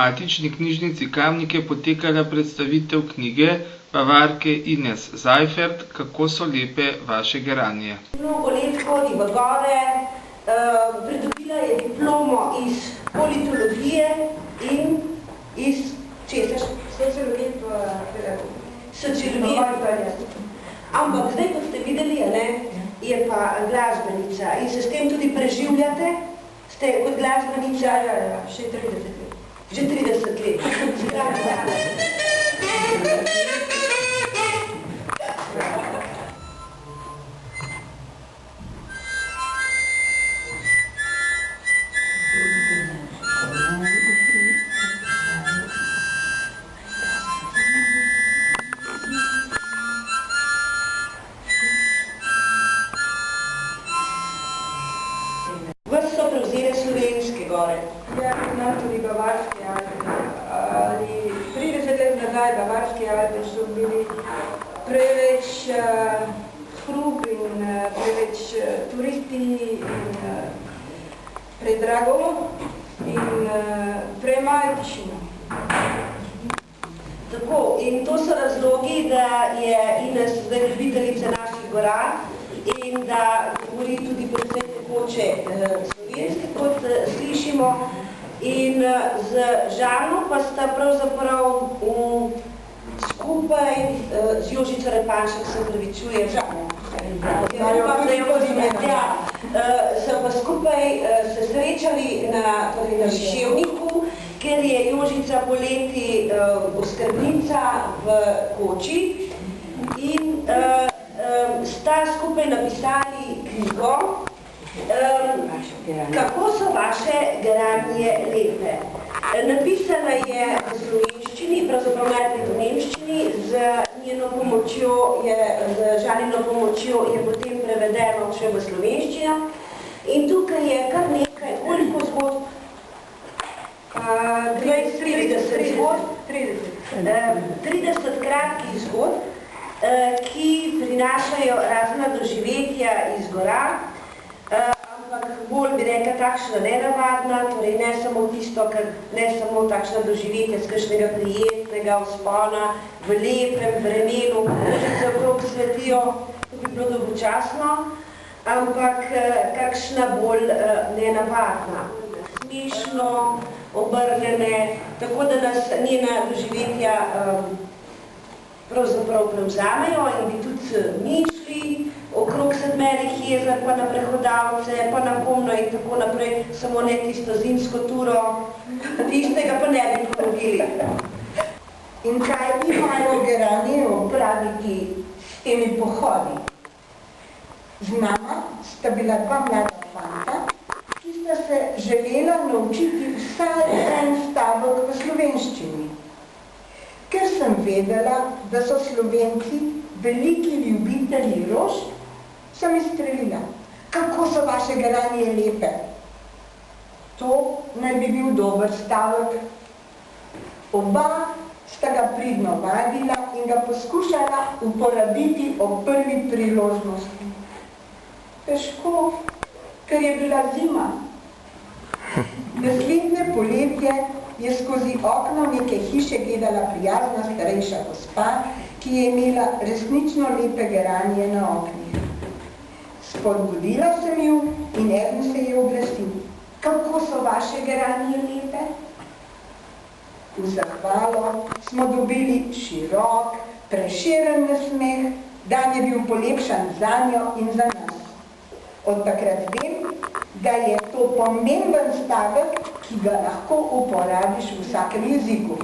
matični knjižnici Kamnik je potekala predstavitev knjige Bavarke Ines Seifert Kako so lepe vaše geranje. Mnogo let hodi v gore, pridobila je diplomo iz politologije in iz sociologije. Ampak zdaj, kot ste videli, je pa glasbenica in se s tem tudi preživljate. Ste kot glasbenica še 30 let. Že 30 let. Bavarski Alpe so bili preveč hrup in preveč turisti in predrago in premajčno. Tako, in to so razlogi, da je Ines zdaj ljubiteljica naših gora in da govori tudi predvsem tekoče slovenske, kot slišimo. In z Žano pa sta pravzaprav skupaj z Jožico Repanšek, se pravičujem, Žano. So pa skupaj se srečali na Ševniku, ker je Jožica poleti oskrbnica v Koči in sta skupaj napisali knjigo Kako so vaše geranje lepe. Napisana je v slovenščini, pravzaprav najprej v nemščini, z njeno pomočjo, z Žanino pomočjo je potem prevedeno še v slovenščino. In tukaj je kar nekaj, koliko zgodb? 30 zgodb, 30 kratkih zgodb, ki prinašajo razna doživetja iz gora, ampak bolj bi rekla takšna nenavadna, torej ne samo tisto, ne samo takšna doživetja z kakšnega prijetnega vzpona v lepem vremenu, ki se okrog svetijo, to bi bilo dolgočasno, ampak kakšna bolj nenavadna, smešno, obrnjene, tako da nas njena doživetja pravzaprav prevzamejo in bi tudi mi šli okrog Sedmerih jezer, pa na prehodavce, pa na Komno in tako naprej, samo ne tisto zimsko turo, tistega pa ne bi ponovili. In kaj imajo geranje opraviti s temi pohodi? Z nama sta bila dva mlada fanta, ki sta se želela naučiti vsaj en stavek v slovenščini. Ker sem vedela, da so Slovenci veliki ljubitelji rož, sem izstrelila. Kako so vaše geranje lepe? To naj bi bil dober stavek. Oba sta ga pridno vadila in ga poskušala uporabiti ob prvi priložnosti. Težko, ker je bila zima. Naslednje poletje je skozi okno neke hiše gledala prijazna starejša gospa, ki je imela resnično lepe geranje na oknih. Spodbudila sem ju in eden se je oglasil. Kako so vaše geranje lepe? V zahvalo smo dobili širok, preširen nasmeh, dan je bil polepšan zanjo in za nas. Od takrat vem, da je to pomemben stavek, ki ga lahko uporabiš v vsakem jeziku.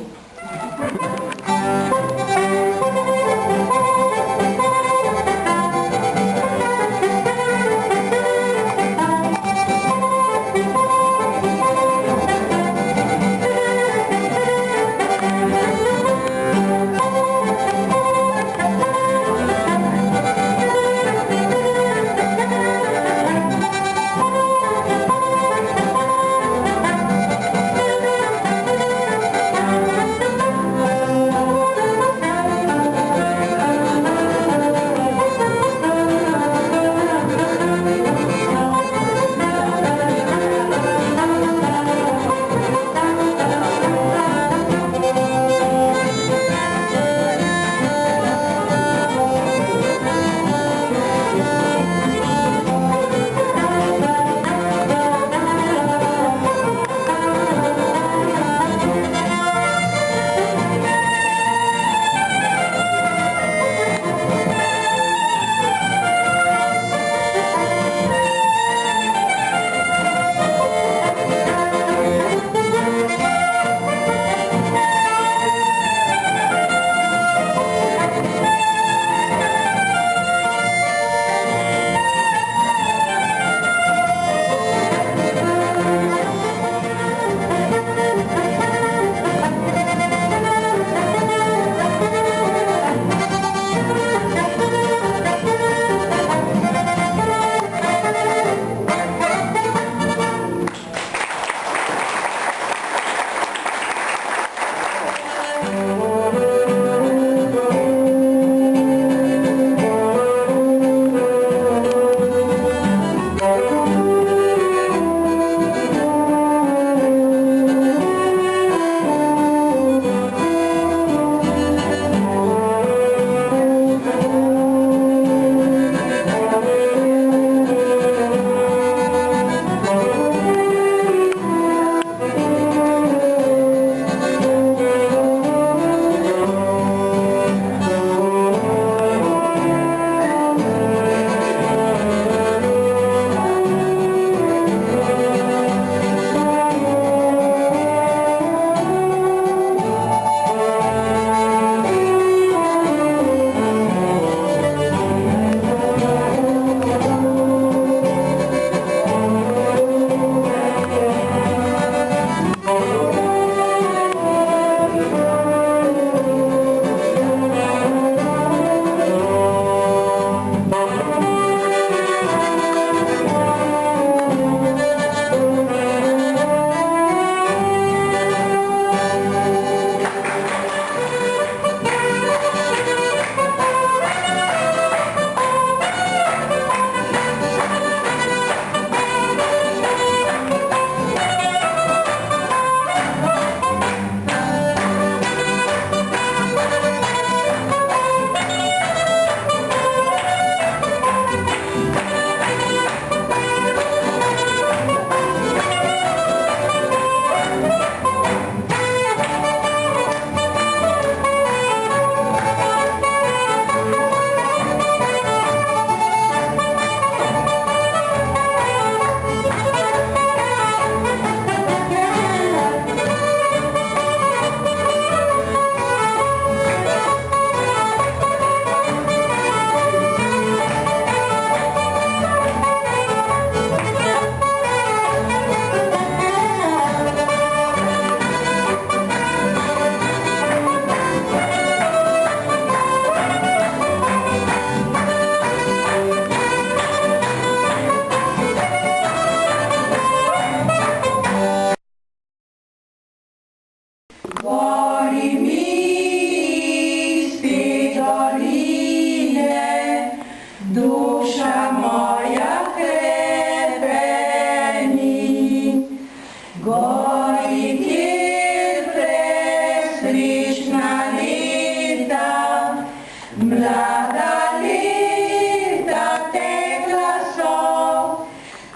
Mlada leta tekla so,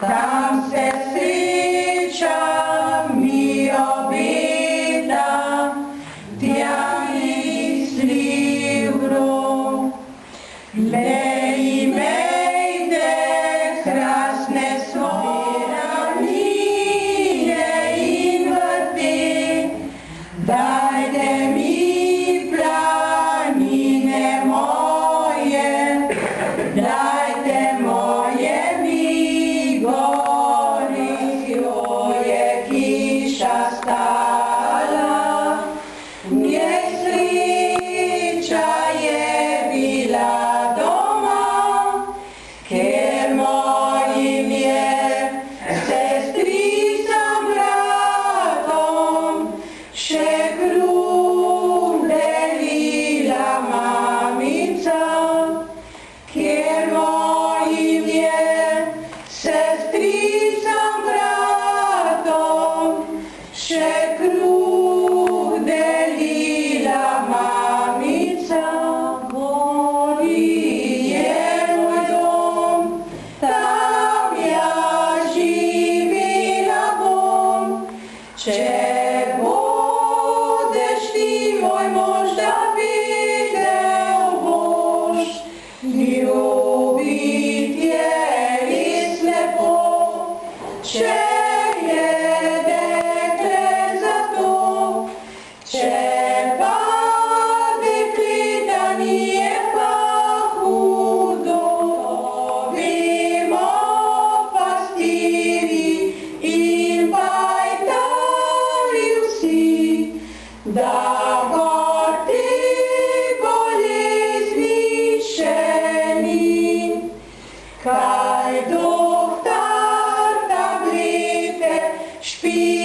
tam se sreča mi obeta, tja misli v grob. Le imejte krasne svoje ravnine in vrti, dajte mi planine moje, dajte moje mi gori, jo je hiša stala, njej sreča je bila doma, ker mojim je sestricam bratom še kruh delila mamica, ker mojim je sestricam bratom še kruh delila mamica. Gori je moj dom, tam jaz živela bom, če budeš ti moj mož, da videl boš, ljubiti je res lepo, če je dekle zato, če pa dekleta ni, je pa hudo. Vemo pastirji in pajtarji vsi, da gor te bolezni še ni. Kaj doktor tablete, špil